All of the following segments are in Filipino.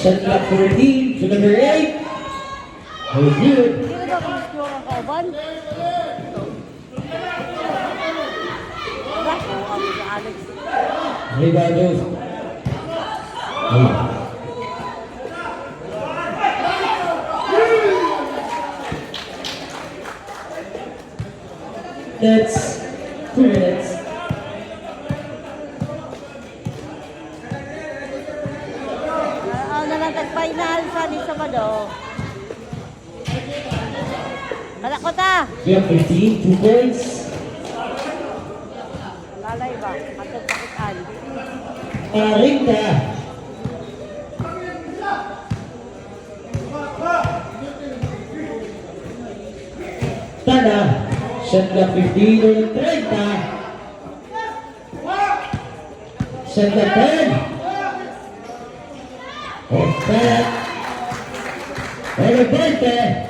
Shot clock 14 to number 8. Oh, good. Sino ba kung score ang kauban? Wala ko kami sa Alex. Rebound. Oh. That's 2 minutes. Na lang tag-final sa ni Sabado. Wala ko ta. We have 15, 2 points. Lalay ba? Matagpakitan. Ringka. Tana. Shot clock 15 or 30. Shot clock 10. Off back. Roberta.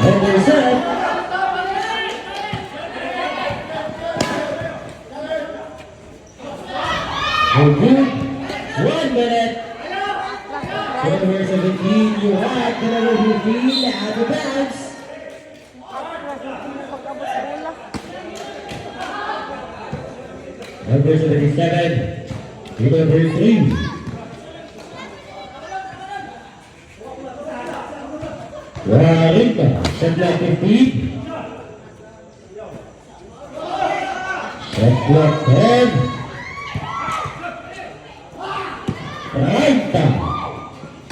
Anderson. Okay. 1 minute. Number 17, you have the number 15 out of bounds. Number 77, number 3. Ringka, shot clock 15. Shot clock 10. Ringka,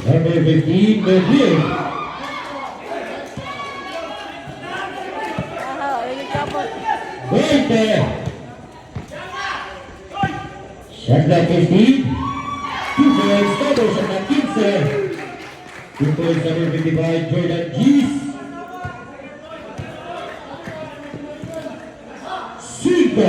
number 15, Medley. Shot clock 15. 2 points, double shot clock 15. 2 points, number 55, Jordan Gis. 5.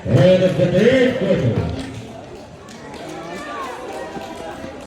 End of the third quarter.